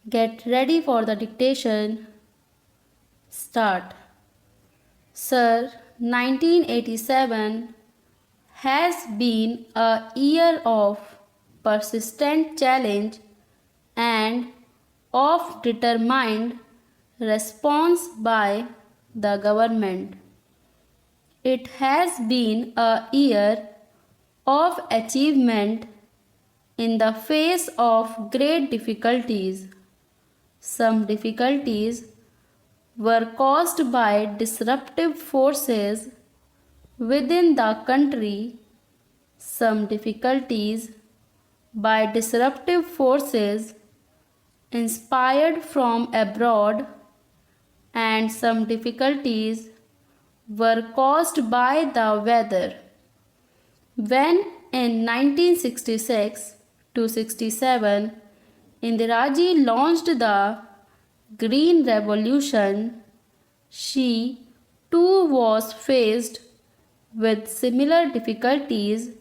Get ready for the dictation. Start. Sir, 1987 has been a year of persistent challenge and of determined response by the government. It has been a year of achievement in the face of great difficulties. Some difficulties were caused by disruptive forces within the country, some difficulties by disruptive forces inspired from abroad, and some difficulties were caused by the weather. When in 1966 to 67 Indiraji launched the Green Revolution, she too was faced with similar difficulties,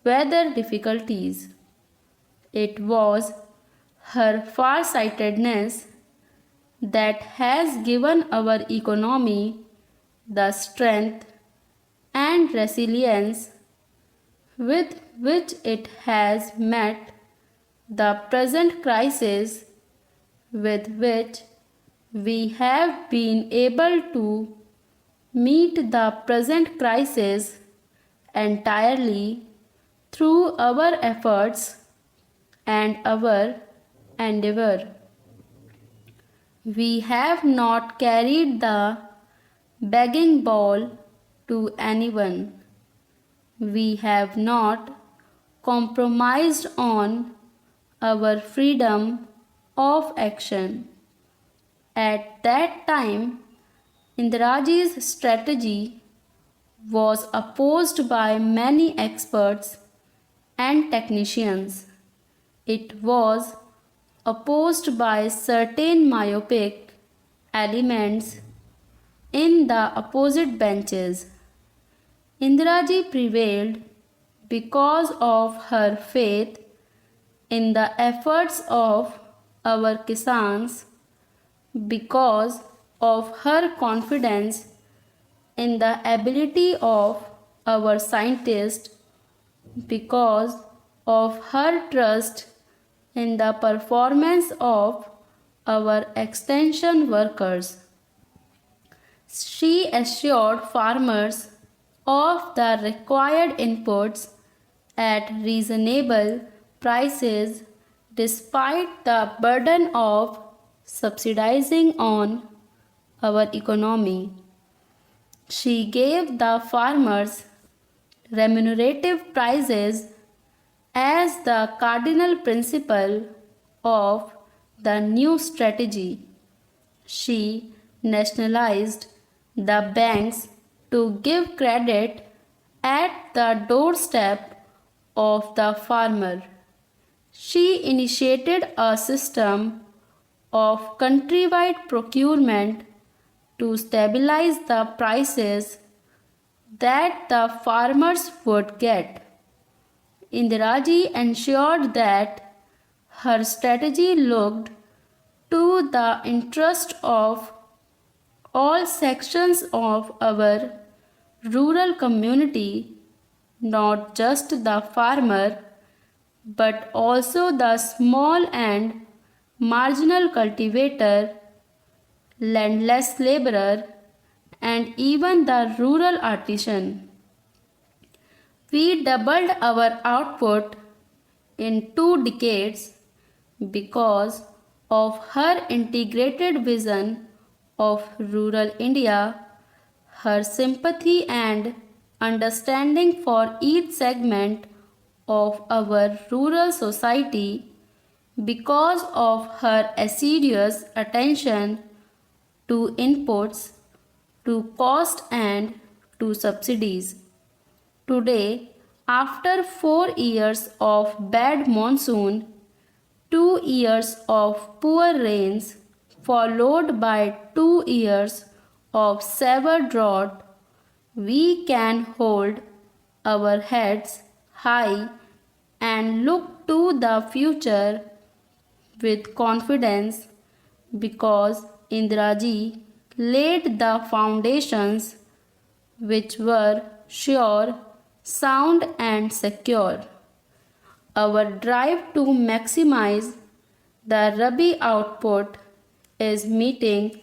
weather difficulties. It was her farsightedness that has given our economy the strength and resilience with which it has met the present crisis, with which we have been able to meet the present crisis entirely through our efforts and our endeavor. We have not carried the begging bowl to anyone. We have not compromised on our freedom of action. At that time, Indiraji's strategy was opposed by many experts and technicians. It was opposed by certain myopic elements in the opposite benches. Indiraji prevailed because of her faith in the efforts of our Kisans, because of her confidence in the ability of our scientists, because of her trust in the performance of our extension workers. She assured farmers of the required inputs at reasonable prices despite the burden of subsidizing on our economy. She gave the farmers remunerative prices as the cardinal principle of the new strategy. She nationalized the banks to give credit at the doorstep of the farmer. She initiated a system of countrywide procurement to stabilize the prices that the farmers would get. Indiraji ensured that her strategy looked to the interest of all sections of our rural community, not just the farmer, but also the small and marginal cultivator, landless laborer, and even the rural artisan. We doubled our output in 2 decades because of her integrated vision of rural India, her sympathy and understanding for each segment of our rural society, because of her assiduous attention to inputs, to cost, and to subsidies. Today, after 4 years of bad monsoon, 2 years of poor rains, followed by 2 years of severe drought, we can hold our heads high and look to the future with confidence because Indraji laid the foundations which were sure, sound, and secure. Our drive to maximize the Rabi output is meeting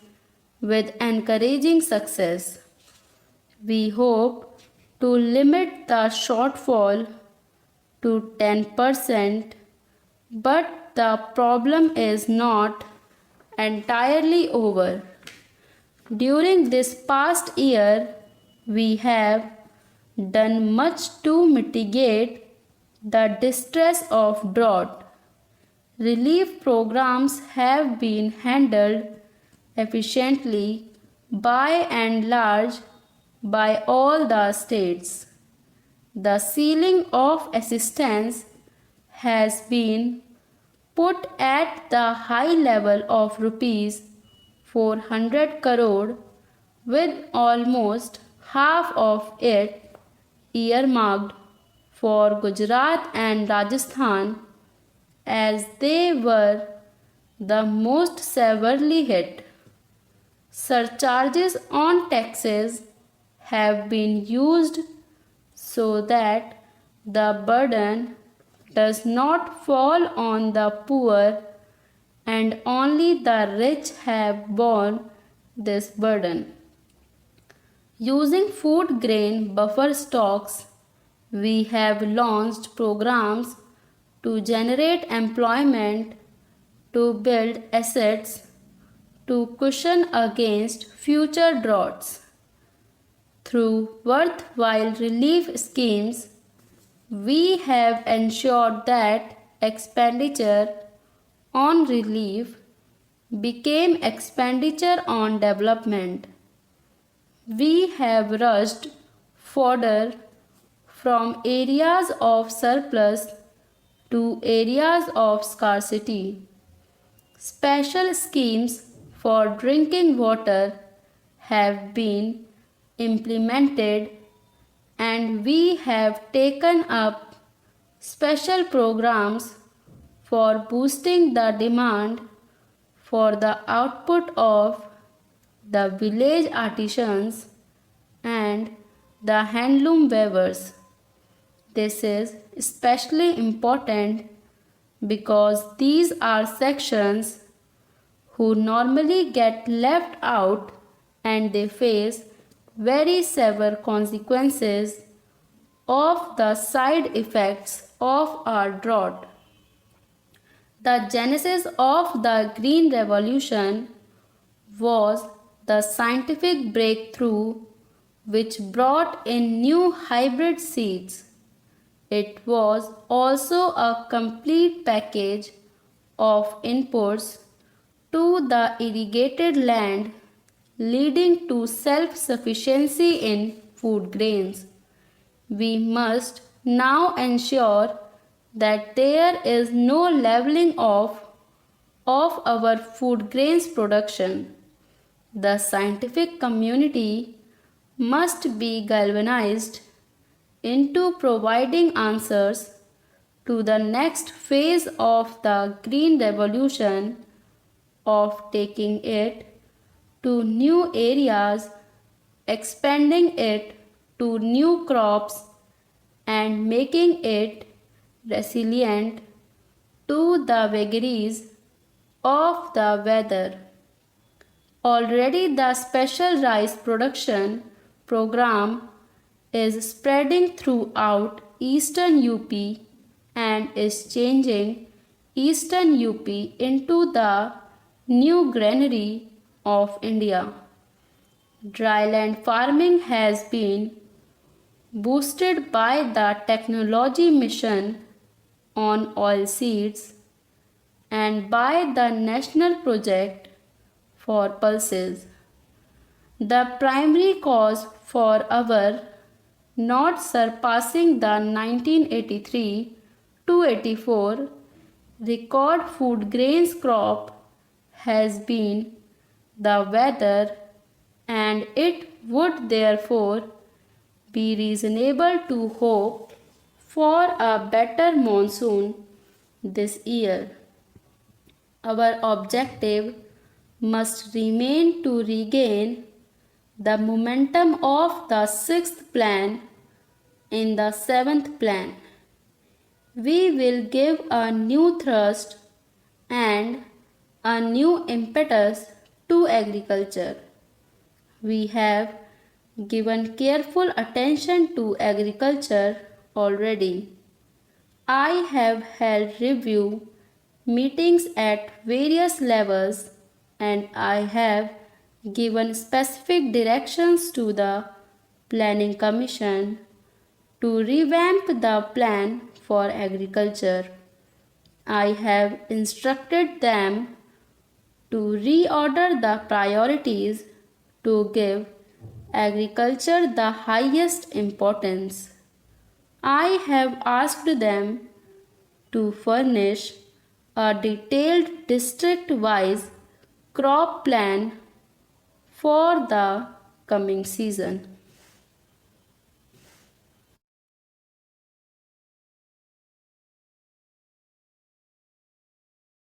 with encouraging success. We hope to limit the shortfall to 10%, but the problem is not entirely over. During this past year, we have done much to mitigate the distress of drought. Relief programs have been handled efficiently by and large by all the states. The ceiling of assistance has been put at the high level of rupees 400 crore, with almost half of it earmarked for Gujarat and Rajasthan, as they were the most severely hit. Surcharges on taxes have been used so that the burden does not fall on the poor, and only the rich have borne this burden. Using food grain buffer stocks, we have launched programs to generate employment, to build assets, to cushion against future droughts. Through worthwhile relief schemes, we have ensured that expenditure on relief became expenditure on development. We have rushed fodder from areas of surplus to areas of scarcity. Special schemes for drinking water have been implemented, and we have taken up special programs for boosting the demand for the output of the village artisans and the handloom weavers. This is especially important because these are sections who normally get left out, and they face very severe consequences of the side effects of our drought. The genesis of the Green Revolution was the scientific breakthrough which brought in new hybrid seeds. It was also a complete package of inputs to the irrigated land, leading to self-sufficiency in food grains. We must now ensure that there is no leveling off of our food grains production. The scientific community must be galvanized into providing answers to the next phase of the Green Revolution, of taking it to new areas, expanding it to new crops, and making it resilient to the vagaries of the weather. Already the special rice production program is spreading throughout eastern UP and is changing eastern UP into the new granary of India. Dryland farming has been boosted by the technology mission on oilseeds and by the national project for pulses. The primary cause for our not surpassing the 1983 to 84 record food grains crop has been the weather, and it would therefore be reasonable to hope for a better monsoon this year. Our objective must remain to regain the momentum of the sixth plan in the seventh plan. We will give a new thrust and a new impetus to agriculture. We have given careful attention to agriculture already. I have held review meetings at various levels and I have given specific directions to the Planning Commission to revamp the plan for agriculture. I have instructed them to reorder the priorities to give agriculture the highest importance. I have asked them to furnish a detailed district-wise crop plan for the coming season.